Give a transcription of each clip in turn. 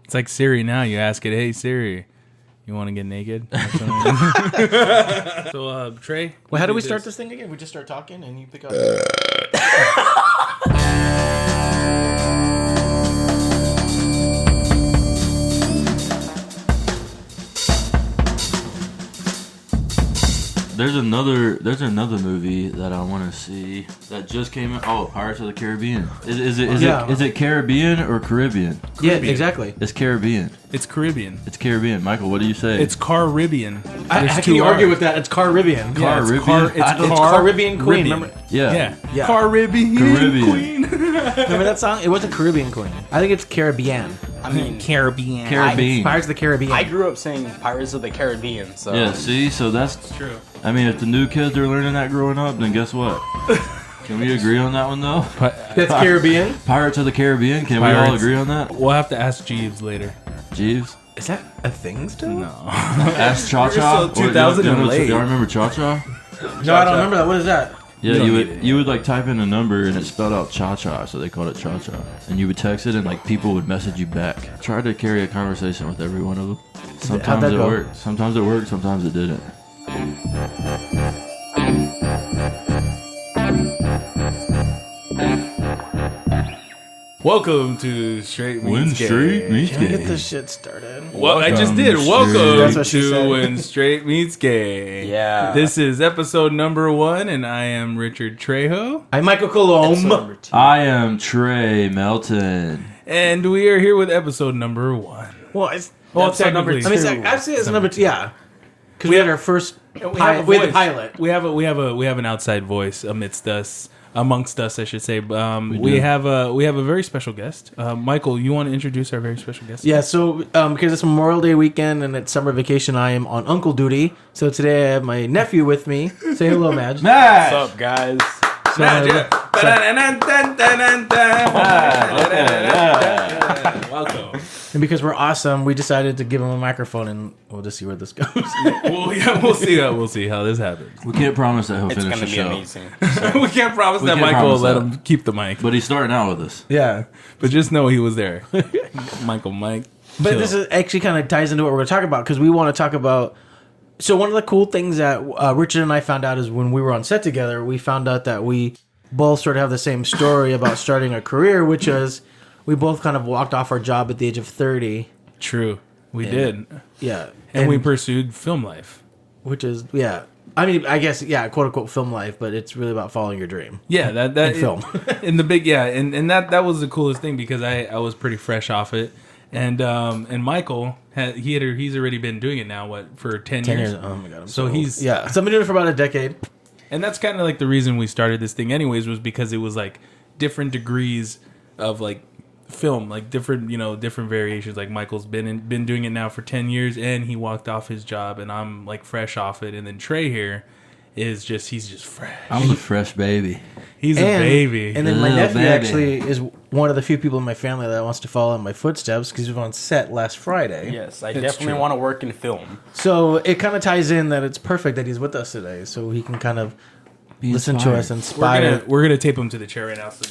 It's like Siri now. You ask it, hey Siri, you want to get naked? So, Trey. Well, how do we start this thing again? We just start talking and you pick up. There's another movie that I want to see that just came out. Oh, Pirates of the Caribbean. Is it Caribbean or Caribbean? Yeah, exactly. It's Caribbean. It's Caribbean. It's Caribbean. Michael, what do you say? It's Caribbean. How can you argue with that? It's Caribbean. Yeah, Caribbean. It's Caribbean Queen. Remember? Yeah. Caribbean Queen. Remember that song? It wasn't Caribbean Queen. I think it's Caribbean. I mean, Caribbean. Pirates of the Caribbean. I grew up saying Pirates of the Caribbean, so... Yeah, see? So that's true. I mean, if the new kids are learning that growing up, then guess what? Can we agree on that one, though? That's Caribbean? Pirates of the Caribbean? Can we all agree on that? We'll have to ask Jeeves later. Jeeves? Is that a thing still? No. Ask Cha-Cha? You're so 2000 and late. Y'all remember Cha-Cha? No, I don't remember that. What is that? Yeah, you would like type in a number and it spelled out Cha-Cha, so they called it Cha-Cha. And you would text it and like people would message you back. Try to carry a conversation with every one of them. Sometimes it worked. Sometimes it worked. Sometimes it didn't. Welcome to Straight Meets Gay. Can we get this shit started? Well, I just did. Welcome That's what she to said. When Straight Meets Gay. Yeah. This is episode number 1, and I am Richard Trejo. I'm Michael Colomb. I am Trey Melton. And we are here with episode number 1. Well, it's technically number 2. I mean, I'd say it's number 2. Yeah, because we had our first. We have we had the pilot. We have an outside voice amongst us, I should say. We have a very special guest. Michael, you want to introduce our very special guest? Yeah, so because it's Memorial Day weekend and it's summer vacation, I am on uncle duty. So today I have my nephew with me. Say hello, Madj. Madj! What's up, guys? So, Welcome. and because we're awesome, we decided to give him a microphone, and we'll just see where this goes. We'll see how this happens. We can't promise that he'll It's finish gonna the be show. amazing. We can't promise that can't Michael will promise let that. him keep the mic, But he's starting out with us. Yeah, but just know he was there. Mike. but this is actually kind of ties into what we're going to talk about because we want to talk about. So one of the cool things that Richard and I found out is when we were on set together, we found out that we both sort of have the same story about starting a career, which is we both kind of walked off our job at the age of 30. True, we did. Yeah, And we pursued film life. which is I mean, I guess quote unquote film life, but it's really about following your dream. Yeah, that film. in the big and that was the coolest thing because I was pretty fresh off it, and Michael he's already been doing it now for 10 years. Oh my god! So he's so I've been doing it for about a decade. and that's kind of like the reason we started this thing anyways was because it was like different degrees of like film, like different variations. Like Michael's been doing it now for 10 years and he walked off his job and I'm like fresh off it, and then Trey here he's just fresh. I'm a fresh baby. He's a baby. And then A my little nephew baby. actually is one of the few people in my family that wants to follow in my footsteps because he was on set last Friday. Yes, I It's definitely true. want to work in film. So it kind of ties in that it's perfect that he's with us today, so he can kind of listen to us, inspire. We're gonna tape him to the chair right now. So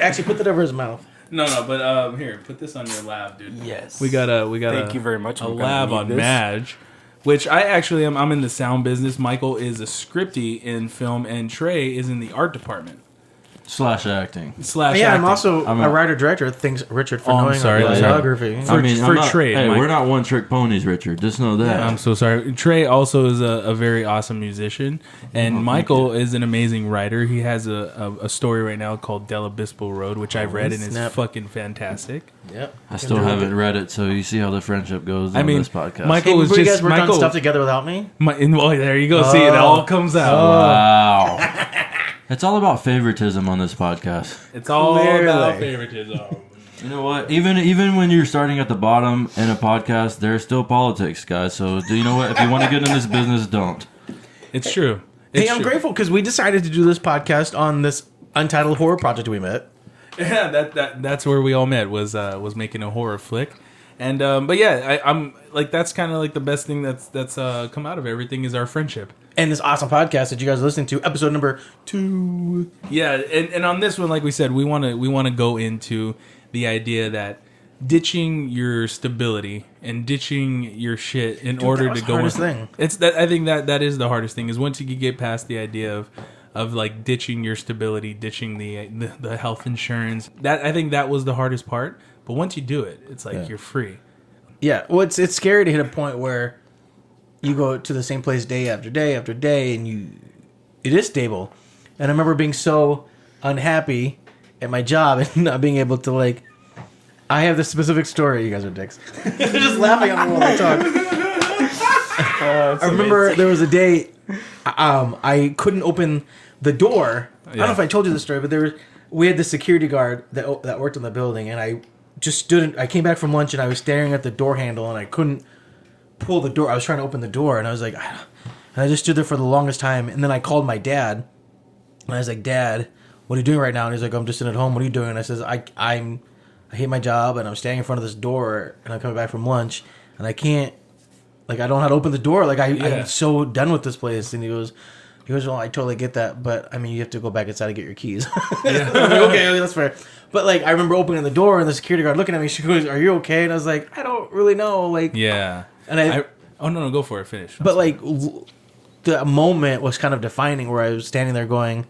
Actually, put that over his mouth. no, but here, put this on your lab, dude. Yes. We got Thank you very much. a I'm gonna lab need on this. Madj, which I actually am. I'm in the sound business. Michael is a scripty in film, and Trey is in the art department / acting. / Yeah, acting. I'm also I'm a a- writer-director. Thanks, Richard, for Oh, I'm knowing sorry. our Yeah. biography. For Trey, Hey, Mike. we're not one-trick ponies, Richard. Just know that. I'm so sorry. Trey also is a very awesome musician, and Michael is an amazing writer. He has a story right now called Del Obispo Road, which I've read, and it's snap. fucking fantastic. Yep. I still haven't read it, so you see how the friendship goes on mean, this podcast. Michael Hey, was before you just guys worked on Michael. stuff together without me. There you go. See, it all comes out. Wow. It's all about favoritism on this podcast. It's all Clearly. about favoritism. You know what? Even when you're starting at the bottom in a podcast, there's still politics, guys. So do you know what? If you want to get in this business, don't. It's true. Hey, It's I'm true. grateful because we decided to do this podcast on this untitled horror project we met. Yeah, that's where we all met was making a horror flick, and but yeah, I'm like that's kind of like the best thing that's come out of everything is our friendship. And this awesome podcast that you guys are listening to, episode number 2. Yeah, and on this one, like we said, we want to go into the idea that ditching your stability and ditching your shit in order to go. Hardest thing. It's that I think that is the hardest thing is once you get past the idea of like ditching your stability, ditching the health insurance. That I think that was the hardest part. But once you do it, it's like you're free. Yeah, well, it's scary to hit a point where you go to the same place day after day after day, and it is stable. And I remember being so unhappy at my job and not being able to like. I have this specific story. You guys are dicks. They're just laughing at me while I talk. I remember there was a day I couldn't open the door. I don't know if I told you this story, but we had the security guard that worked in the building, and I just stood. I came back from lunch, and I was staring at the door handle, and I couldn't pull the door. I was trying to open the door, and I was like, and I just stood there for the longest time, and then I called my dad, and I was like, Dad, what are you doing right now? And he's like, I'm just sitting at home. What are you doing? And I says, I hate my job, and I'm standing in front of this door, and I'm coming back from lunch, and I can't, like, I don't know how to open the door. Like, I'm so done with this place. And he goes, well, I totally get that, but, I mean, you have to go back inside and get your keys. Yeah. I'm like, okay, that's fair. But, like, I remember opening the door, and the security guard looking at me, she goes, are you okay? And I was like, I don't really know. Like, yeah. And oh, no, go for it. Finish. But, like, the moment was kind of defining where I was standing there going,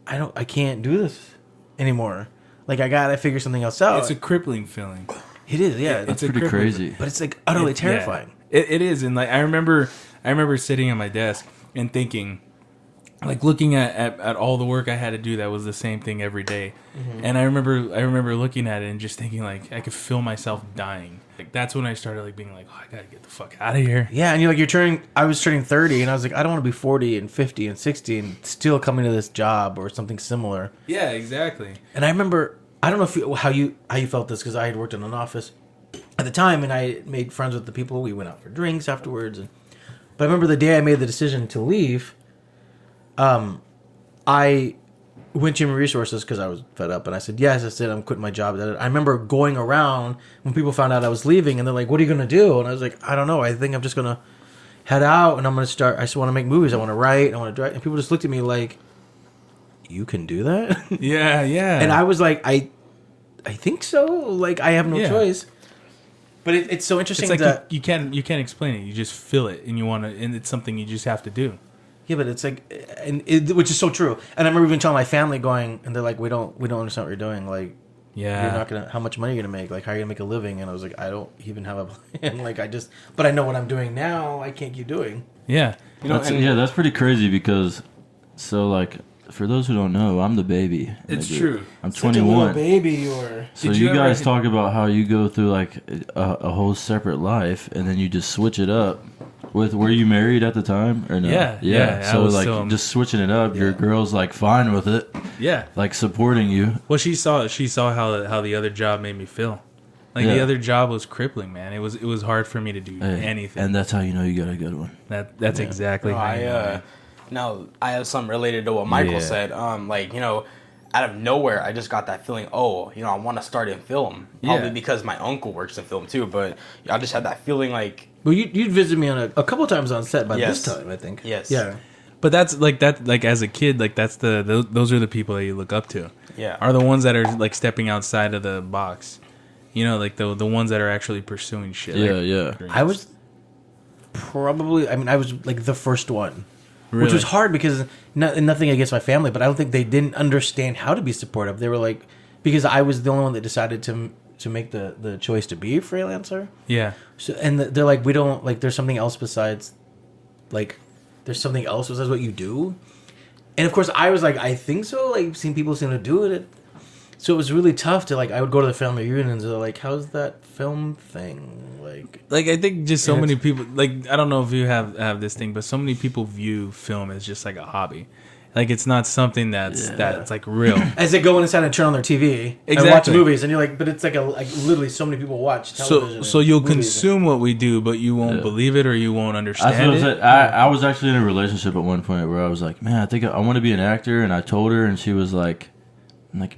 I can't do this anymore. Like, I gotta figure something else out. It's a crippling feeling. It is, yeah. It's pretty crazy. But it's, like, utterly terrifying. Yeah. It is. And, like, I remember sitting at my desk and thinking, like, looking at all the work I had to do that was the same thing every day. Mm-hmm. And I remember looking at it and just thinking, like, I could feel myself dying. Like, that's when I started, like, being like, oh, I gotta get the fuck out of here. Yeah, and you're like, I was turning 30, and I was like, I don't want to be 40 and 50 and 60 and still coming to this job or something similar. Yeah, exactly. And I remember, I don't know how you felt this, because I had worked in an office at the time, and I made friends with the people. We went out for drinks afterwards. But I remember the day I made the decision to leave, I went to Human Resources because I was fed up, and I said, yes, that's it, I'm quitting my job. I remember going around when people found out I was leaving, and they're like, what are you going to do? And I was like, I don't know. I think I'm just going to head out, and I'm going to start. I just want to make movies. I want to write. I want to direct. And people just looked at me like, you can do that? Yeah. And I was like, I think so. Like, I have no choice. But it's so interesting that you can't explain it. You just feel it, and it's something you just have to do. Yeah, but it's like, which is so true. And I remember even telling my family, going, and they're like, we don't understand what you're doing. Like, you're not gonna. How much money are you gonna make? Like, how are you gonna make a living? And I was like, I don't even have a plan. Like, but I know what I'm doing now. I can't keep doing. Yeah, that's pretty crazy because, so like, for those who don't know, I'm the baby. It's true. I'm 21. Baby, or so you guys talk about how you go through like a whole separate life, and then you just switch it up. Were you married at the time or no? Yeah. So like just switching it up, your girl's like fine with it. Yeah, like supporting you. Well, she saw how the other job made me feel. Like the other job was crippling, man. It was hard for me to do anything. And that's how you know you got a good one. That's exactly how you know. Now, I have something related to what Michael said. Like, out of nowhere, I just got that feeling, I want to start in film. Probably because my uncle works in film, too. But I just had that feeling like... Well, you'd visit me on a couple of times on set by this time, I think. Yes. Yeah. But that's, like, as a kid, like, those are the people that you look up to. Yeah. Are the ones that are, like, stepping outside of the box. Like, the ones that are actually pursuing shit. Yeah. I was probably... I was, like, the first one. Really? Which was hard because nothing against my family, but I don't think they didn't understand how to be supportive. They were like, because I was the only one that decided to make the choice to be a freelancer. Yeah. So and they're like, we don't like. There's something else besides, like, there's something else besides what you do. And of course, I was like, I think so. Like, seeing people seem to do it. So it was really tough to, like, I would go to the family reunions and they're like, how's that film thing? Like I think just so many people, like, I don't know if you have this thing, but so many people view film as just like a hobby. Like, it's not something that's like real. As they go inside and turn on their TV and watch movies, and you're like, but it's like literally so many people watch television. So you'll consume what we do, but you won't believe it or you won't understand it. I was actually in a relationship at one point where I was like, man, I think I want to be an actor, and I told her, and she was like,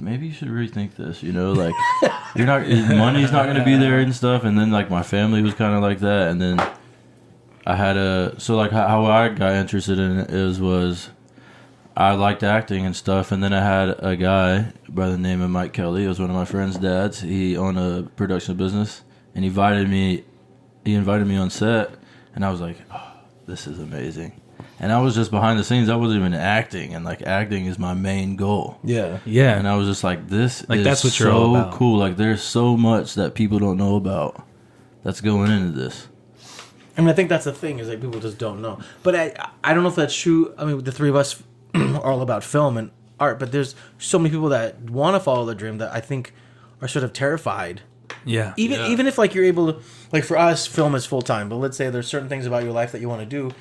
maybe you should rethink this, like, you're not, money's not going to be there and stuff. And then, like, my family was kind of like that. And then I had how I got interested in it was I liked acting and stuff, and then I had a guy by the name of Mike Kelly. It was one of my friend's dads. He owned a production business, and he invited me on set, and I was like, oh, this is amazing. And I was just behind the scenes. I wasn't even acting, and like acting is my main goal. Yeah. And I was just like, this is that's what you're all about. cool. Like there's so much that people don't know about that's going into this. I mean, I think that's the thing, is that people just don't know. But I don't know if that's true. I mean, the three of us are all about film and art, but there's so many people that want to follow the dream that I think are sort of terrified. Yeah. Even if like you're able to, like for us, film is full time. But let's say there's certain things about your life that you want to do,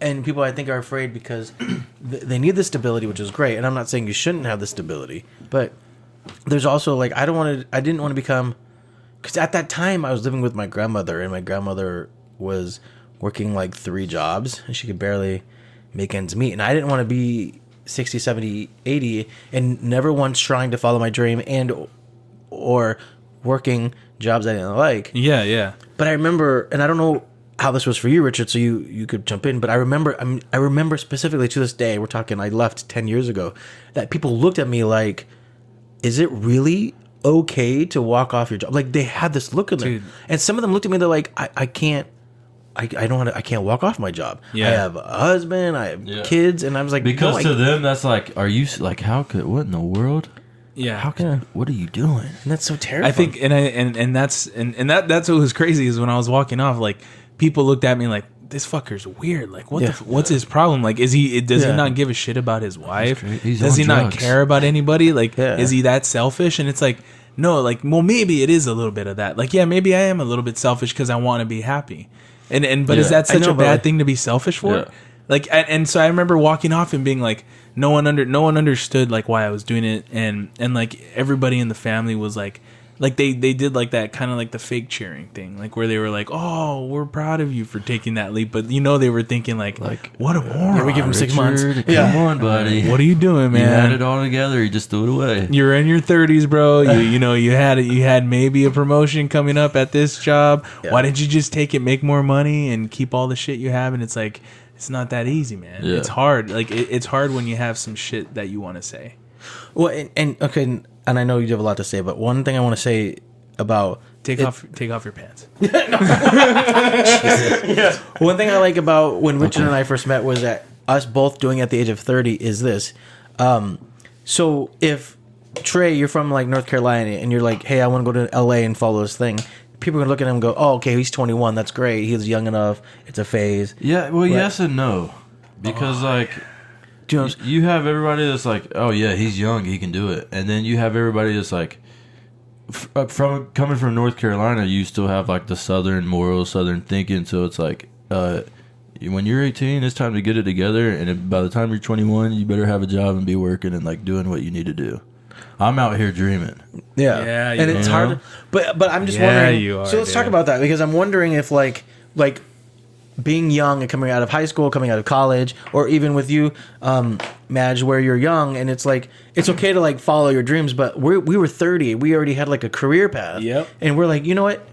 and people I think are afraid because they need the stability, which is great. And I'm not saying you shouldn't have the stability, but there's also like I didn't want to become, because at that time I was living with my grandmother, and my grandmother was working like 3 jobs, and she could barely make ends meet. And I didn't want to be 60, 70, 80 and never once trying to follow my dream and or working jobs I didn't like. Yeah. But I remember, and I don't know how this was for you, Richard, so you could jump in, but I remember specifically to this day, we're talking, I left 10 years ago, that people looked at me like, is it really okay to walk off your job? Like they had this look in them. And some of them looked at me, they're like, I can't walk off my job. Yeah. I have a husband, I have kids, and I was like, because to them that's like, are you like, how could, what in the world? Yeah. How can, what are you doing? And that's so terrifying. I think, and that's what was crazy is when I was walking off, like people looked at me like, this fucker's weird. Like, what's his problem? Like, does he not give a shit about his wife? Does he not care about anybody? Like, is he that selfish? And it's like, no, like, well, maybe it is a little bit of that. Like, yeah, maybe I am a little bit selfish because I want to be happy. But is that such a bad thing to be selfish for? Yeah. Like, and so I remember walking off and being like, no one understood like why I was doing it, and like everybody in the family was like they did like that kind of like the fake cheering thing, like where they were like, oh, we're proud of you for taking that leap, but they were thinking like what a moron. Yeah, we give him 6 months. Come on, buddy. What are you doing, man? You had it all together. You just threw it away. You're in your 30s, bro. You had maybe a promotion coming up at this job. Yeah. Why didn't you just take it, make more money, and keep all the shit you have? And it's like, it's not that easy, man. Yeah. It's hard. Like it's hard when you have some shit that you want to say. Well, and okay, and I know you have a lot to say, but one thing I want to say about take off your pants. One thing I like about when Richard and I first met was that us both doing it at the age of 30 is this. So if Trey, you're from like North Carolina, and you're like, hey, I want to go to LA and follow this thing, people are gonna look at him and go, oh, okay, he's 21, that's great, he's young enough, it's a phase. Yeah, well, yes and no, because like, you have everybody that's like, oh yeah, he's young, he can do it, and then you have everybody that's like, from coming from North Carolina, you still have like the Southern morals, Southern thinking, so it's like, when you're 18, it's time to get it together, and by the time you're 21, you better have a job and be working and like doing what you need to do. I'm out here dreaming. Yeah, and it's hard. But I'm just wondering. So let's talk about that, because I'm wondering if like being young and coming out of high school, coming out of college, or even with you, Madj, where you're young, and it's like it's okay to like follow your dreams. But we were 30, we already had like a career path. Yep. And we're like, you know what?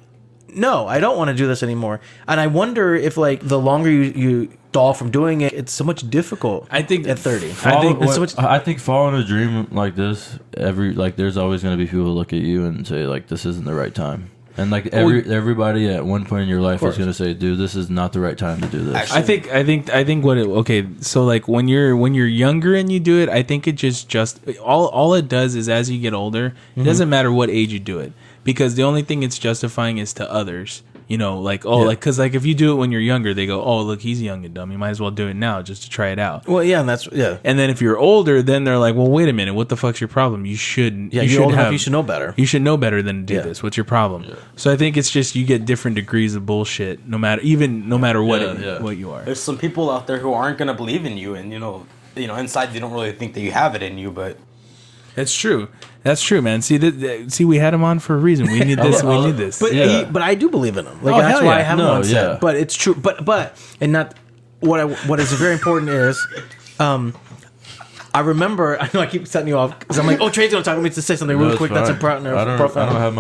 No, I don't want to do this anymore. And I wonder if like the longer you stall from doing it, it's so much difficult. I think at 30. I think following a dream like this, there's always going to be people who look at you and say like, this isn't the right time. And like everybody at one point in your life is going to say, dude, this is not the right time to do this. I think so like when you're younger and you do it, I think it just all it does is as you get older, it doesn't matter what age you do it, because the only thing it's justifying is to others. Because like if you do it when you're younger, they go, oh, look, he's young and dumb, you might as well do it now just to try it out. Well, yeah, and that's And then if you're older, then they're like, well, wait a minute, what the fuck's your problem? You shouldn't. Yeah, you're old enough, you should know better. You should know better than to do this. What's your problem? Yeah. So I think it's just you get different degrees of bullshit, no matter what you are. There's some people out there who aren't gonna believe in you, and inside they don't really think that you have it in you, but. That's true. That's true, man. See, we had him on for a reason. We need this. We need this. But I do believe in him. Like that's why I have him on set. But it's true. But and not what is very important is, I remember. I know I keep setting you off because I'm like, oh, Trey's gonna talk to me to say something real quick. Fine. That's important. I don't have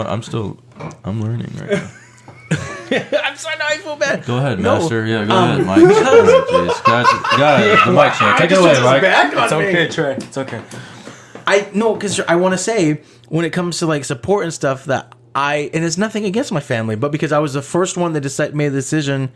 I'm learning right now. I'm sorry. Now I feel bad. Go ahead, No. Master. Yeah, go ahead, Mike. Jeez. Guys, the mic check. Take it away, Mike. It's okay, Trey. It's okay. Because I want to say, when it comes to like support and stuff, and it's nothing against my family, but because I was the first one that made the decision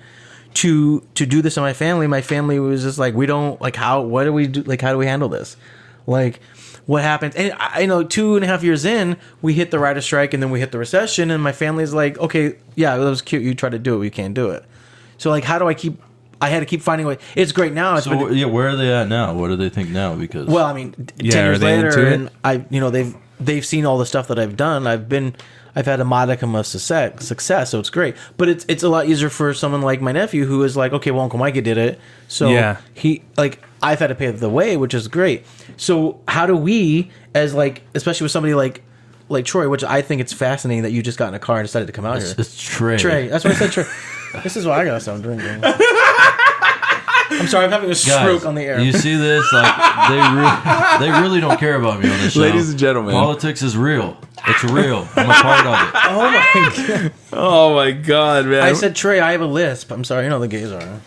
to do this in my family was just like, we don't like, what do we do? Like, how do we handle this? Like, what happens? And I know 2.5 years in, we hit the writer's strike and then we hit the recession, and my family's like, okay, yeah, that was cute. You tried to do it. We can't do it. So like, how do I had to keep finding a way. It's great now. So where are they at now? What do they think now? Because 10 years later, and they've seen all the stuff that I've done. I've had a modicum of success, so it's great. But it's a lot easier for someone like my nephew who is like, okay, well, Uncle Mikey did it, so I've had to pave the way, which is great. So how do we, as like, especially with somebody like Troy, which I think it's fascinating that you just got in a car and decided to come out here. It's Trey. Trey, that's what I said. Trey. This is why I gotta stop drinking. I'm sorry, I'm having a stroke on the air. You see this? Like they really don't care about me on this show. Ladies and gentlemen, politics is real. It's real. I'm a part of it. Oh my god! Oh my god, man! I said, Trey, I have a lisp. I'm sorry, the gays are.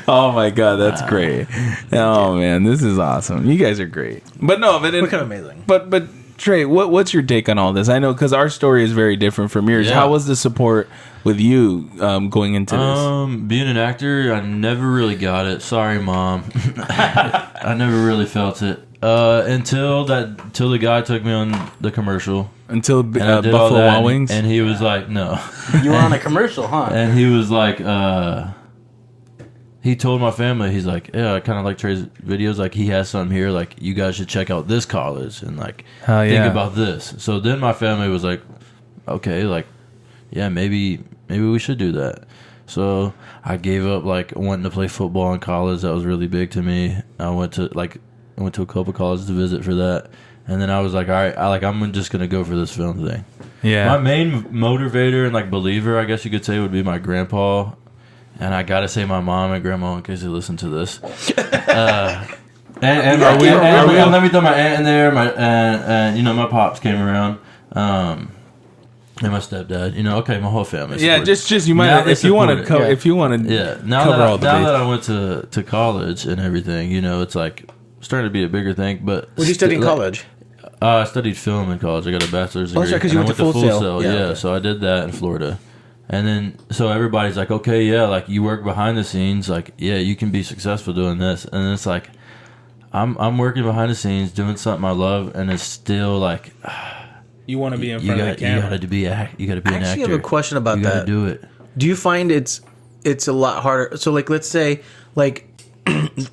Oh my god, that's great! Oh man, this is awesome. You guys are great. But no, but we're kind of amazing. But Trey, what's your take on all this? I know because our story is very different from yours. Yeah. How was the support with you going into this? Being an actor, I never really got it. Sorry, Mom. I never really felt it until the guy took me on the commercial. Until Buffalo Wild Wings, and he was like, "No." You were on a commercial, huh? And he was like, he told my family, he's like, yeah, I kind of like Trey's videos. Like, he has something here. Like, you guys should check out this college and like think about this. So then my family was like, okay, like, yeah, maybe we should do that. So I gave up like wanting to play football in college. That was really big to me. I went to a couple colleges to visit for that. And then I was like, all right, I'm just going to go for this film thing. Yeah. My main motivator and like believer, I guess you could say, would be my grandpa. And I got to say my mom and grandma in case they listen to this. Let me throw my aunt in there. And my pops came around. And my stepdad. Okay, my whole family. Yeah, just you might if you want to yeah. Now that I went to college and everything, it's like starting to be a bigger thing. But what did you study in college? I studied film in college. I got a bachelor's degree. Oh, because you went to Full Sail. Yeah, okay. So I did that in Florida. And then, so everybody's like, okay, yeah, like you work behind the scenes, like, yeah, you can be successful doing this. And then it's like, I'm working behind the scenes, doing something I love, and it's still like, you want to be in front of the camera. You got to be an actor. I actually have a question about that. You got to do it. Do you find it's a lot harder? So, like, let's say, like,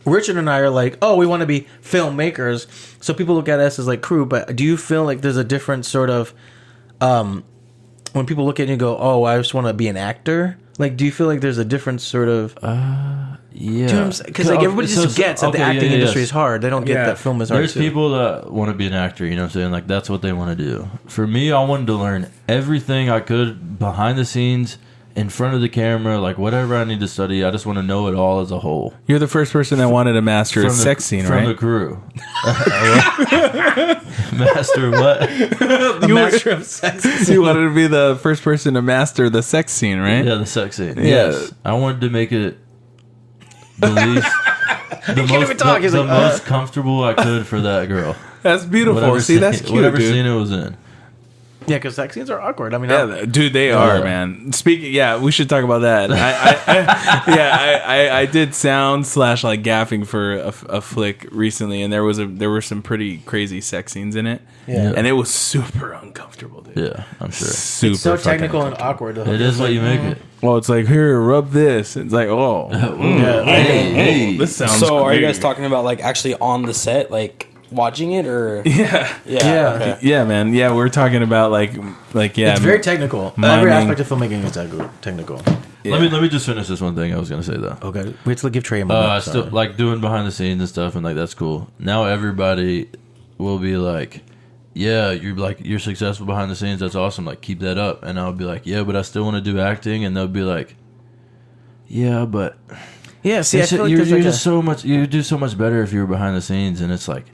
Richard and I are like, oh, we want to be filmmakers. So people look at us as like crew, but do you feel like there's a different sort of, when people look at you and go, oh, I just want to be an actor? Like, do you feel like there's a different sort of... yeah. Because like everybody just gets that the acting industry is hard. They don't get that film is hard There's people that want to be an actor, you know what I'm saying? Like, that's what they want to do. For me, I wanted to learn everything I could behind the scenes, in front of the camera, like whatever I need to study. I just want to know it all as a whole. You're the first person that wanted to master a sex scene, right? From the crew. Master what? The master of sex. You wanted to be the first person to master the sex scene, right? Yeah, the sex scene. Yeah. Yes. I wanted to make it the least... the most comfortable I could for that girl. That's beautiful. That's cute, whatever dude. scene it was in. Yeah, because sex scenes are awkward. I mean, dude, they are, man. Speaking, we should talk about that. I did sound / like gaffing for a flick recently, and there were some pretty crazy sex scenes in it. Yeah, and it was super uncomfortable, dude. Yeah, I'm sure. It's so technical and awkward. It is what you make it. Well, it's like, here, rub this. It's like, oh, hey, this sounds. So, great. are you guys talking about like actually on the set, like? Watching it or yeah, man. Yeah, we're talking about like it's very technical. Every aspect of filmmaking is technical. Yeah. Let me just finish this one thing I was gonna say though. Okay, wait till I give Trey a moment. Still like doing behind the scenes and stuff, and like that's cool. Now everybody will be like, yeah, you're successful behind the scenes. That's awesome. Like keep that up. And I'll be like, yeah, but I still want to do acting. And they'll be like, yeah, but yeah. See, I feel like you do so much better if you were behind the scenes. And it's like.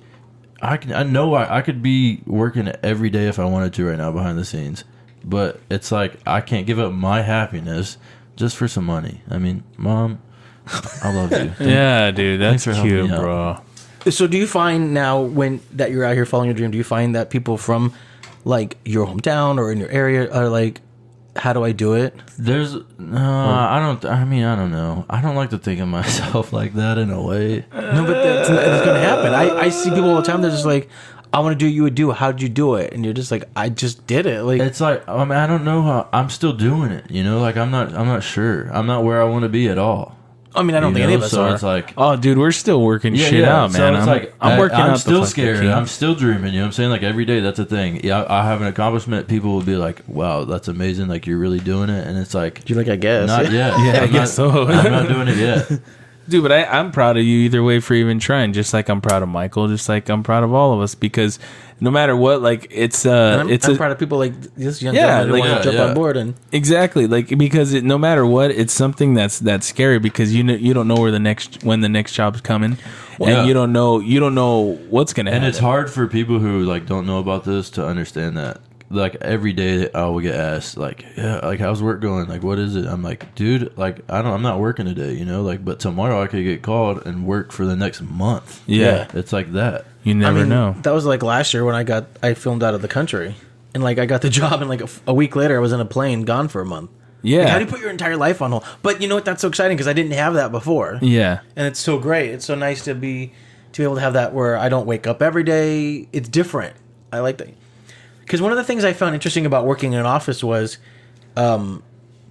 I know I could be working every day if I wanted to right now behind the scenes, but it's like I can't give up my happiness just for some money. I mean, Mom, I love you. Yeah, dude, that's Thanks for helping cute, me out. bro. So do you find now that you're out here following your dream, do you find that people from like your hometown or in your area are like, how do I do it? There's I don't know. I don't like to think of myself like that in a way. No, but that's going to happen. I see people all the time. They're just like, I want to do what you would do. How'd you do it? And you're just like, I just did it. Like, It's like, I mean, I don't know how. I'm still doing it, you know. Like I'm not sure. I'm not where I want to be at all. I mean, I don't You think know? any of us so are. it's like, Oh, dude, we're still working shit out, So man. it's like I'm working out. I'm the still fucking scared. kinks. I'm still dreaming. You know what I'm saying? Like every day, that's a thing. Yeah, I have an accomplishment. People will be like, "Wow, that's amazing! Like you're really doing it." And it's like, You're like, I guess. not yet. Yeah, I I'm guess not, so. I'm not doing it yet. Dude, but I'm proud of you either way for even trying. Just like I'm proud of Michael. Just like I'm proud of all of us because no matter what, like it's I'm proud of people like this young Yeah, gentleman who like- want to jump yeah. on board. And exactly like because no matter what, it's something that's scary because you don't know when the next job's coming, Yeah. and you don't know what's gonna happen. And it's hard for people who like don't know about this to understand that. Like every day I will get asked like, yeah, like how's work going? Like what is it? I'm like, dude, like I'm not working today, you know, like but tomorrow I could get called and work for the next month. Yeah. It's like that. You never know. That was like last year when I filmed out of the country. And like I got the job and like a week later I was in a plane gone for a month. Yeah. Like, how do you put your entire life on hold? But you know what? That's so exciting because I didn't have that before. Yeah. And it's so great. It's so nice to be able to have that where I don't wake up every day. It's different. I like that. Because one of the things I found interesting about working in an office was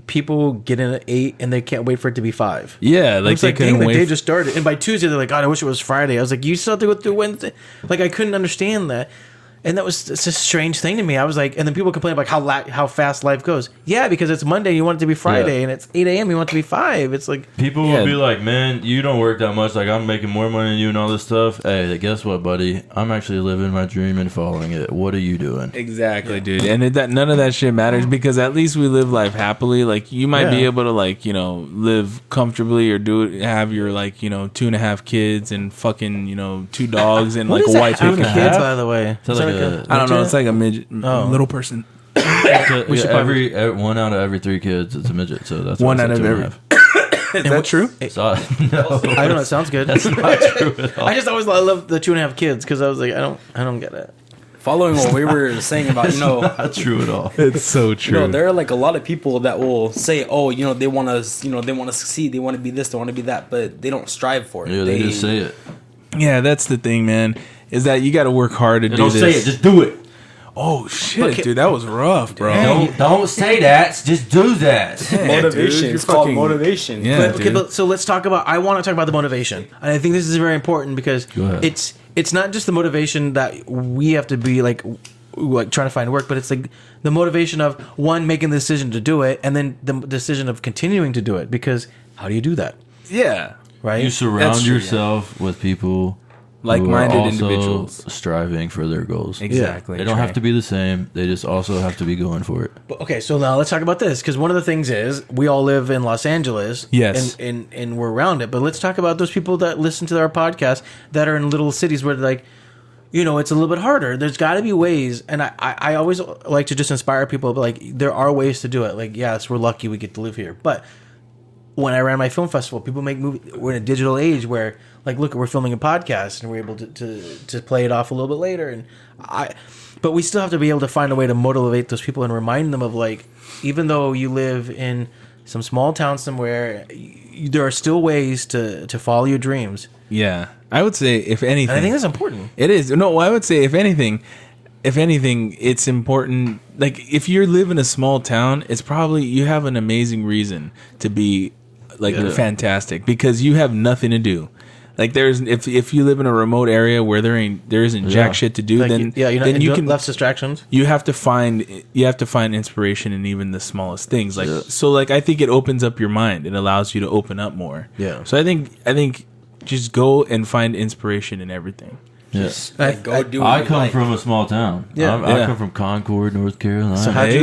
people get in at 8 and they can't wait for it to be 5. Yeah, like It's they like, couldn't dang, the wait. day just started. And by Tuesday, they're like, God, I wish it was Friday. I was like, you still have to go through Wednesday. Like, I couldn't understand that. And it's a strange thing to me. I was like, and then people complain about how fast life goes. Yeah, because it's Monday, you want it to be Friday, Yeah. and it's 8 a.m., you want it to be 5. It's like, People Yeah. will be like, man, you don't work that much. Like, I'm making more money than you and all this stuff. Hey, guess what, buddy? I'm actually living my dream and following it. What are you doing? Exactly, dude. And none of that shit matters because at least we live life happily. Like you might be Yeah. able to like, live comfortably or have your like, 2.5 kids and fucking, 2 dogs and like a white how many picket. kids, by the way? Is that like a- I don't know. It's like a midget, little person. We should every one out of every 3 kids, it's a midget. So that's One why I out said of 2.5. Is that true? So, no, I don't know. It sounds good. that's not true at all. I just always love the 2.5 kids because I was like, I don't get it. Following what we were saying about, Not true at all. It's so true. there are like a lot of people that will say, oh, they want to, they want to succeed, they want to be this, they want to be that, but they don't strive for it. Yeah, they just say it. Yeah, that's the thing, man. Is that you got to work hard to do Don't this. say it. Just do it. Oh shit, dude, that was rough, bro. Don't say that. Just do that. Motivation. dude, It's you're called fucking- motivation. Yeah, Okay, dude. but so let's talk about. I want to talk about the motivation, and I think this is very important because Go ahead. it's not just the motivation that we have to be like trying to find work, but it's like the motivation of one making the decision to do it, and then the decision of continuing to do it. Because how do you do that, Yeah, right? You surround That's true, yourself with people Like-minded who are also individuals. striving for their goals. exactly. They don't have to be the same. They just also have to be going for it. But, okay, so now let's talk about this because one of the things is we all live in Los Angeles, Yes. and we're around it. But let's talk about those people that listen to our podcast that are in little cities where like, it's a little bit harder. There's got to be ways, and I always like to just inspire people. But like, there are ways to do it. Like, yes, we're lucky we get to live here, but when I ran my film festival, people make movies. We're in a digital age where, like, look, we're filming a podcast and we're able to play it off a little bit later. But we still have to be able to find a way to motivate those people and remind them of, like, even though you live in some small town somewhere, there are still ways to follow your dreams. Yeah, I would say if anything, And I think that's important. it is. No, I would say if anything, it's important. Like if you live in a small town, it's probably you have an amazing reason to be like fantastic because you have nothing to do. Like if you live in a remote area where there isn't jack shit to do, Like, then you're not, then you can less distractions. you have to find inspiration in even the smallest things. Like so, like I think it opens up your mind. It allows you to open up more. Yeah. So I think just go and find inspiration in everything. Yes. Go do I it. come from a small town. Yeah. I come from Concord, North Carolina. So how do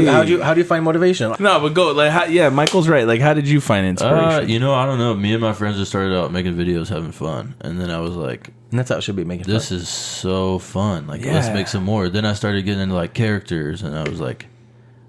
you find motivation? No, but go like Michael's right. Like, how did you find inspiration? I don't know. Me and my friends just started out making videos, having fun, and then I was like, And that's how it should be making fun. "This is so fun! Like, let's Yeah. make some more." Then I started getting into like characters, and I was like,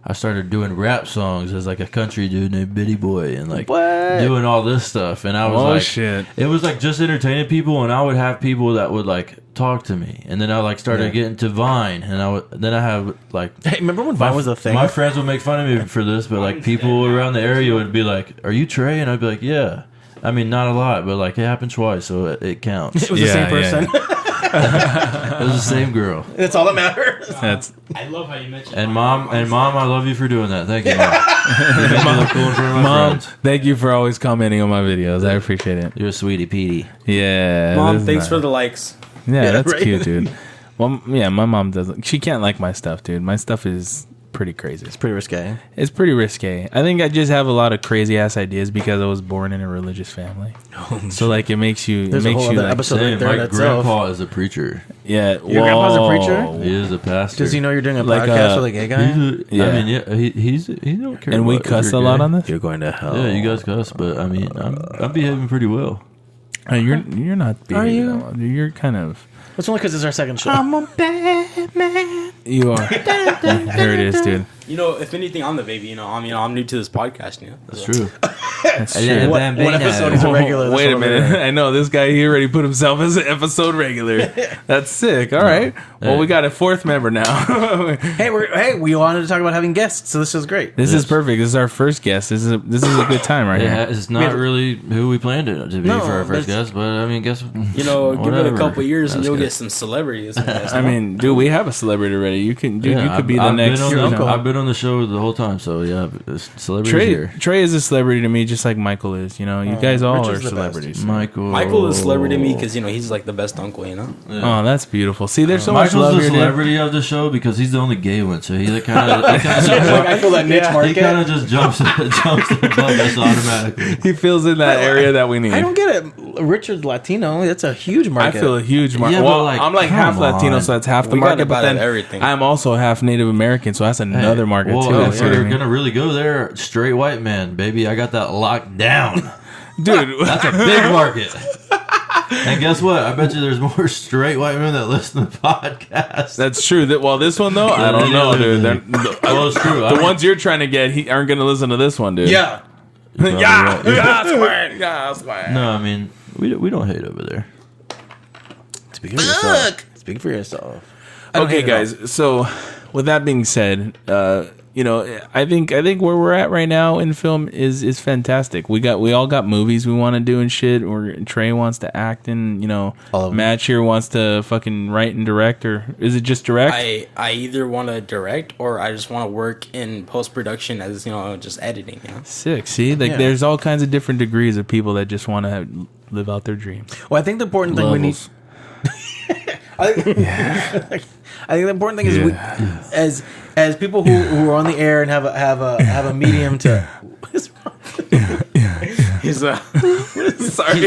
I started doing rap songs as like a country dude named Bitty Boy and like doing all this stuff. And I was shit. It was like just entertaining people, and I would have people that would like talk to me. And then I like started getting to Vine, and then I have like, hey, remember when Vine was a thing? My friends would make fun of me for this, but like people around the area would be like, "Are you Trey?" And I'd be like, "Yeah." I mean, not a lot, but like it happened twice, so it counts. It was the same person. It was the same girl. That's all that matters. I love how you mentioned. And mom, I love you for doing that. Thank you, Mom. You make me look cool in front of my Mom, friends. thank you for always commenting on my videos. I appreciate it. You're a sweetie Petey. Yeah. Mom, thanks for the likes. Yeah, that's right. cute, dude. Well, yeah, my mom doesn't. She can't like my stuff, dude. My stuff is pretty crazy. It's pretty risque. It's pretty risque. I think I just have a lot of crazy ass ideas because I was born in a religious family. So like it makes you. There's it a makes whole you other like, episode right there My in itself. grandpa is a preacher. yeah. Your grandpa's a preacher? He is a pastor. Does he know you're doing a Like, podcast with a gay guy? Yeah. I mean, yeah, he don't care. And we about if cuss a you're lot gay. on this. You're going to hell. Yeah, you guys cuss, but I mean, I'm behaving pretty well. You're not. Being, Are you? You're kind of. It's only because it's our second show. I'm a bad man. You are. There it is, dude. You know, if anything, I'm the baby. I'm new to this podcast. You know, That's true. That's true. What episode is a regular? Wait a minute. I know this guy. He already put himself as an episode regular. That's sick. All right. Well, we got a fourth member now. Hey, we wanted to talk about having guests, so this is great. This is perfect. This is our first guest. This is a good time right here. It's not really who we planned it to be No, for our first but- guest, but I mean, guess give it a whatever. couple years and That's you'll good. get some celebrities. I mean, dude, we have a celebrity already. You can, dude. Yeah, you could be the I've next. Been you on know. I've been on the show the whole time, so yeah, celebrity here. Trey is a celebrity to me, just like Michael is. You know, you guys all Richard's are the best. celebrities. Michael is a celebrity to me because he's like the best uncle. You know. Oh, that's beautiful. See, there's so much Michael's love the here, dude. celebrity of the show because he's the only gay one, so he kind of I feel that niche he market. kind of just jumps above us automatically. He feels in that area that we need. I don't get it. Richard's Latino. That's a huge I market. feel a huge market. Yeah, but well, like, I'm like half come Latino, on. so that's half the We got market. about But then everything. I'm also half Native American, so that's another market Well, too. if That's what I you're mean. gonna really go there, straight white man, baby, I got that locked down. Dude, That's a big market. And guess what? I bet you there's more straight white men that listen to the podcast. that's true. Well, this one though, I don't know, dude. Well, it's true. The ones you're trying to get aren't going to listen to this one, dude. Yeah. yeah, square. No, I mean we don't hate over there. Speak for yourself. Speak for yourself. I don't Okay, hate it all. guys. So, with that being said, I think where we're at right now in film is fantastic. We all got movies we want to do and shit. Or Trey wants to act and All of them. Madj here wants to fucking write and direct, or is it just direct? I either want to direct or I just want to work in post production as just editing. You know. Sick. See, like Yeah. there's all kinds of different degrees of people that just want to live out their dreams. Well, I think the important thing we need. Levels. I think the important thing is we, as people who are on the air and have a medium to. What's wrong? He's sorry.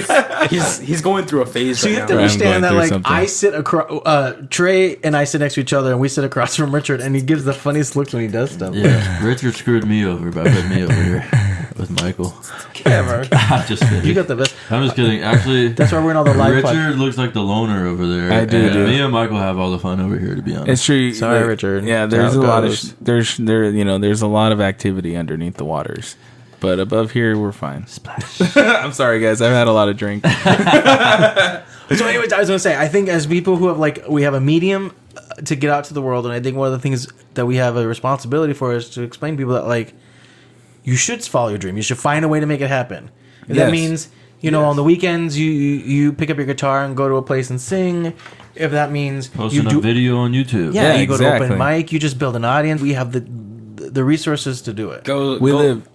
he's going through a phase So you right have to now. understand that, through like, something. I sit across, Trey and I sit next to each other, and we sit across from Richard, and he gives the funniest looks when he does stuff. Yeah, Richard screwed me over by putting me over here with Michael. Ever. I'm just kidding. You got the best. I'm just kidding. Actually, That's why we're in all the live Richard looks like the loner over there. I do, and dude. Me and Michael have all the fun over here, to be honest. It's true. Sorry, Richard. Yeah, That's there's a how it lot of goes. there's a lot of activity underneath the waters, but above here we're fine. Splash. I'm sorry, guys. I've had a lot of drink. So, anyways, I was gonna say, I think as people who have we have a medium to get out to the world, and I think one of the things that we have a responsibility for is to explain to people that you should follow your dream. You should find a way to make it happen. If that Yes. means on the weekends you pick up your guitar and go to a place and sing. If that means Posting you do a video on YouTube. yeah, Yeah, you go to exactly. open mic, you just build an audience. We have the resources to do it. Go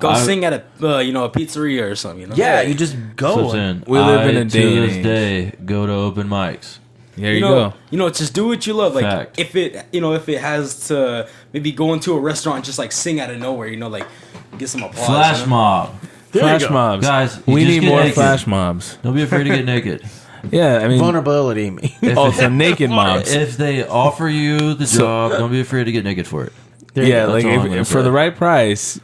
I- sing at a a pizzeria or something. You know? Yeah, you just go. So then, We live in a I, day to and this age. day, go to open mics. There you go. Just do what you love. Like Fact. if it has to maybe go into a restaurant and just sing out of nowhere, get some applause. Flash you know? mob. Flash mobs, Guys, you We just need get more naked. flash mobs. Don't be afraid to get naked. Yeah, I mean, Vulnerability. also naked mobs. If they offer you the job, don't be afraid to get naked for it. Yeah, That's like all I'm gonna if for say. the right price,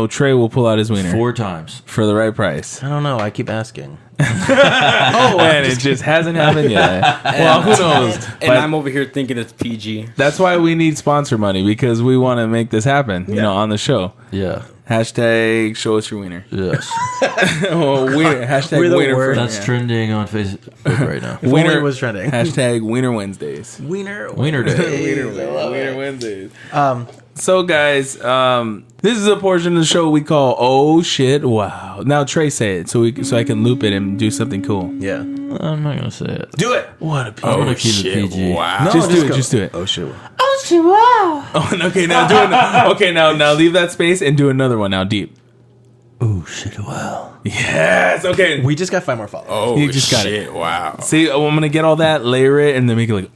Trey will pull out his wiener 4 times. for the right price. I don't know. I keep asking. and it just hasn't happened yet. Well, who knows? And I'm over here thinking it's PG. That's why we need sponsor money, because we want to make this happen, you know, on the show. Yeah. Hashtag show us your wiener. Yes. Hashtag We're the wiener. worst. That's trending on Facebook right now. If only it was trending. Hashtag Wiener Wednesdays. Wiener Day. Wiener Wednesdays. So guys, this is a portion of the show we call "Oh Shit Wow." Now Trey, say it so I can loop it and do something cool. Yeah. I'm not gonna say it. Do it. What a I'm gonna keep it PG. Wow. No, just do it. go. Just do it. Oh shit. Oh, shit, wow. Oh, okay. Now do it. Okay, now leave that space and do another one. Now deep. Oh shit! Wow. Yes. Okay. We just got 5 more followers. Oh, You just got shit. Wow. See, I'm gonna get all that, layer it, and then make it like.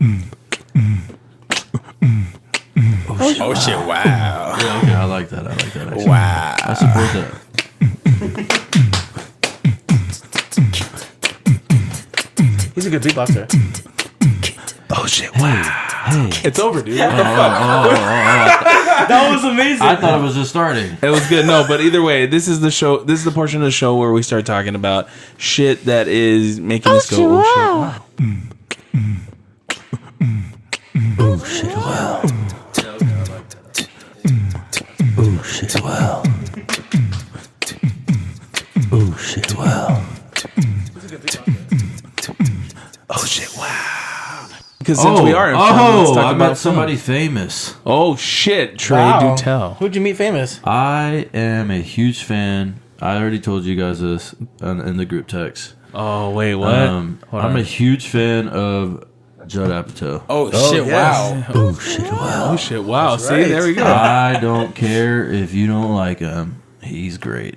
Oh, shit. Wow. Yeah, okay, I like that. Actually. Wow. I support that. He's a good beatboxer. Oh shit! Wow. Hey. It's over, dude. What the fuck? That was amazing. I thought it was just starting. It was good. No, but either way, this is the show. This is the portion of the show where we start talking about shit that is making us go, "Oh shit!" Wow. Oh shit! Wow. Oh shit! Wow. Oh shit! Wow. Oh shit! Wow. Because since we are in film, let's talk I about met somebody famous. Oh shit, Trey, Wow. do tell. Who'd you meet famous? I am a huge fan. I already told you guys this in the group text. Oh wait, what? I'm a huge fan of Judd Apatow. Oh, shit. yes. Wow. Oh shit! Wow. Oh shit! Wow. See, right. there we go. I don't care if you don't like him. He's great.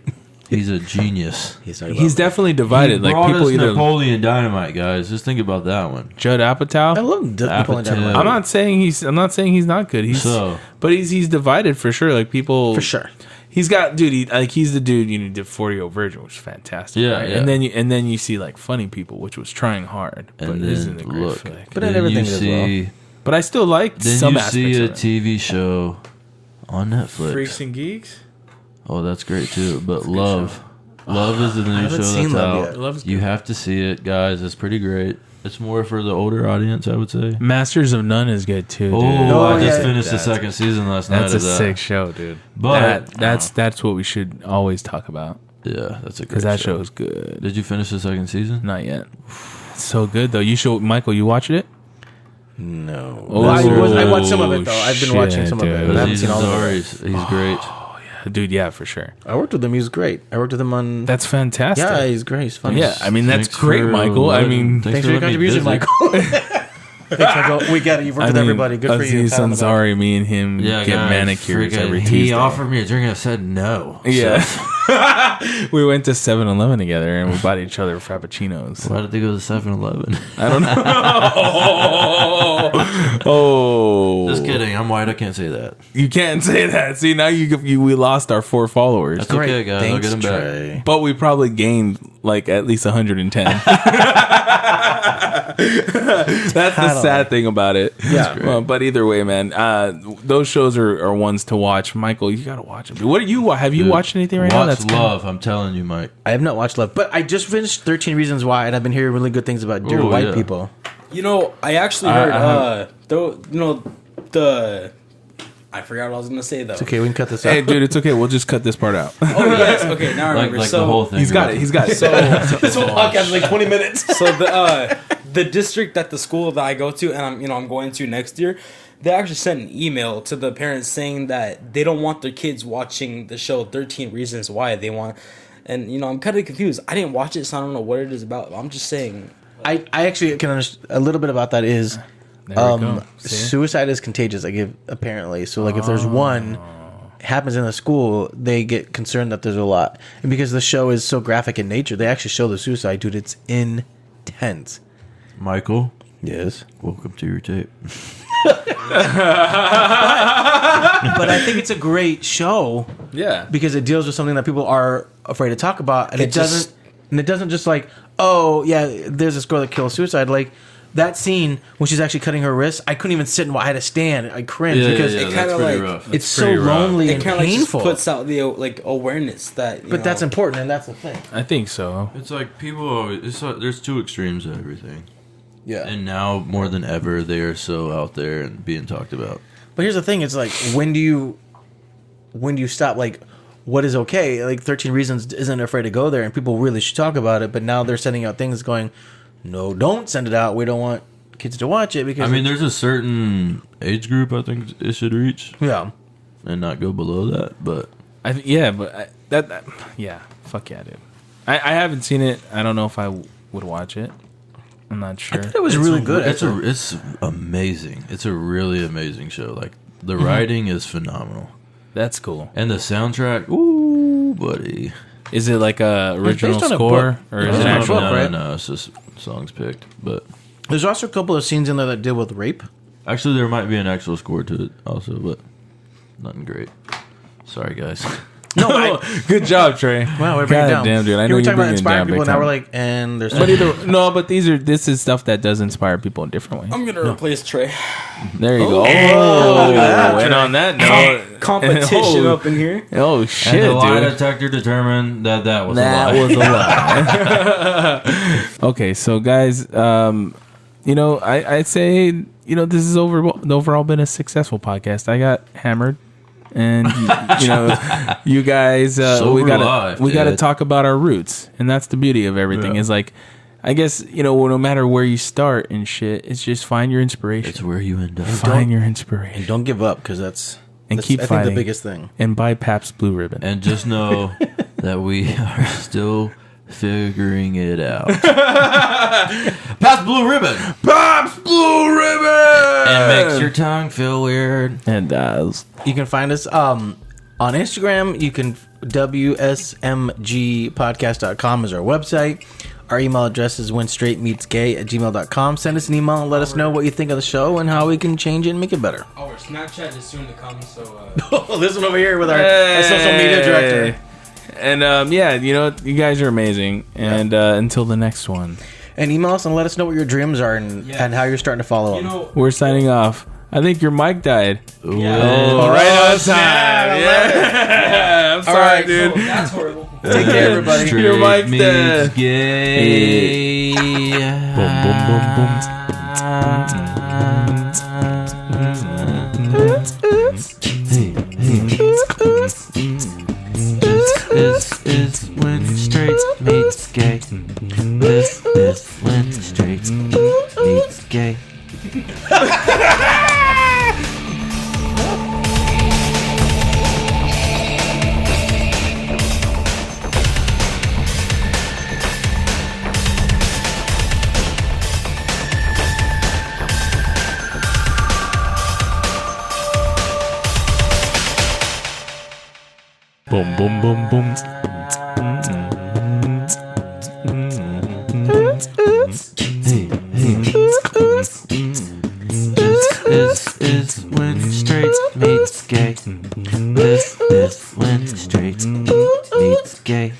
He's a genius. He's definitely divided. He Like brought people us either Napoleon Dynamite, guys. Just think about that one. Judd I Apatow. love Napoleon Apatow. Dynamite. I'm not saying he's not good. But he's divided for sure. Like people For sure. He's got dude. He's the dude. You did 40-year-old virgin, which is fantastic. Yeah, right? yeah. And then you see like Funny People, which was trying hard, but And isn't a then great look, flick. But not then everything you as see, But I still liked then some you aspects see a of it. TV show on Netflix. Freaks and Geeks. Oh, that's great too. But Love is the new haven't show seen that's Love out. yet. Love's You good. have to see it, guys. It's pretty great. It's more for the older audience, I would say. Masters of None is good too, dude. Oh, I just yeah. finished the second season last night. That's a of that. sick show, dude. But that's what we should always talk about, yeah, that's a great because that show. show is good. Did you finish the second season? Not yet. It's so good though. You should, Michael. You watched it? No. Oh, I watched some of it, though. I've been watching shit, some of it. dude. I haven't Aziz seen all of it. Ansari, he's great. Dude, yeah, for sure. I worked with him. He was great. I worked with him on... That's fantastic. yeah, he's great. He's funny. Yeah, I mean that's Thanks great, for Michael. I mean, Thanks for your letting me contribution, visit. Michael. Thanks, Michael. We get it. You've worked with everybody. Good for you. Aziz Pat on the back. Ansari, me and him Yeah, get guys, manicures freaking- every He Tuesday. offered me a drink and I said no. Yeah. So, We went to 7-Eleven together and we bought each other frappuccinos. why did they go to 7-Eleven? I don't know. Oh, Just kidding. I'm white. I can't say that. You can't say that. See, now we lost our 4 followers, That's okay, guys. I'll Thanks, get them back. Trey. but we probably gained like at least 110. That's the sad thing about it. Yeah. Well, but either way, man, those shows are ones to watch. Michael, you gotta watch them. What are you? Have you Dude, watched anything right now? Watch That's Love. I'm telling you, Mike. I have not watched Love, but I just finished 13 Reasons Why, and I've been hearing really good things about dear Oh, white yeah. people. You know, I actually heard, I forgot what I was going to say, though. It's okay. We can cut this out. Hey, dude, it's okay. We'll just cut this part out. Oh, yes. Okay, now I remember. Like so, the whole thing. He's got it. He's got it. This whole podcast is like 20 minutes. So the district that the school that I go to and I'm going to next year, they actually sent an email to the parents saying that they don't want their kids watching the show 13 Reasons Why. They want, and I'm kind of confused. I didn't watch it, so I don't know what it is about. I'm just saying. I actually can understand a little bit about that. Is There we go. See? suicide is contagious? Apparently. So like if there's one happens in the school, they get concerned that there's a lot, and because the show is so graphic in nature, they actually show the suicide. Dude, it's intense. Michael, Yes. welcome to your tape. But I think it's a great show Yeah. because it deals with something that people are afraid to talk about, and It just- it doesn't just like, oh yeah, there's this girl that kills suicide. Like that scene when she's actually cutting her wrist, I couldn't even sit and I had to stand. I cringed because it kind of like rough. it's so lonely and it kind of painful. like puts out the like awareness that. But that's important, and that's the thing. I think so. It's like people always. There's two extremes to everything. Yeah. And now more than ever, they are so out there and being talked about. But here's the thing: it's like when do you stop? Like, what is okay? Like 13 Reasons isn't afraid to go there, and people really should talk about it. But now they're sending out things going, no, don't send it out. We don't want kids to watch it because I mean, there's a certain age group I think it should reach. Yeah. And not go below that, but Fuck yeah, dude. I haven't seen it. I don't know if I would watch it. I'm not sure. I thought it was really good. It's amazing. It's a really amazing show. Like the writing is phenomenal, That's cool. and the soundtrack. Ooh, buddy. Is it like a original based on a score book. or is It's it on a actual? book, right? No. It's just songs picked. But There's also a couple of scenes in there that deal with rape. actually, there might be an actual score to it also, but nothing great. Sorry, guys. No, Good job, Trey. wow, we're bringing it down. Damn, dude. I You know were you're talking about bringing it inspiring down people, big and now time. we're like, and there's But this is stuff that does inspire people in different ways. I'm gonna replace Trey. There you go. yeah. And on that note, Competition oh, up in here. oh shit, And the lie dude. detector determined that was That a lie. was a lie. Okay, so guys, I'd say this has overall been a successful podcast. I got hammered, and you guys, Sober we live, gotta dude. talk about our roots, and that's the beauty of everything. Yeah. Is like, I guess no matter where you start and shit, it's just find your inspiration. It's where you end up. Find your inspiration and don't give up because that's keep I think fighting. the biggest thing. and buy Pabst Blue Ribbon. And just know that we are still figuring it out. Pass blue ribbon. Pabst Blue Ribbon, And makes your tongue feel weird. and You can find us on Instagram. You can WSMGpodcast.com is our website. Our email address is whenstraightmeetsgay@gmail.com. Send us an email and let us know what you think of the show and how we can change it and make it better. Our Snapchat is soon to come, so This one over here with our social media director. And you guys are amazing. And until the next one, And email us and let us know what your dreams are and how you're starting to follow them. we're signing off. I think your mic died. yeah. Oh, right on time. Yeah. I'm sorry, right, dude. That's horrible. Take care, everybody. Your mic's dead. Gay. Boom, boom, boom, boom. This is when straight meets gay. This is when straight meets gay. Boom, boom, boom, boom. This is when straight meets gay. This is when straight meets gay.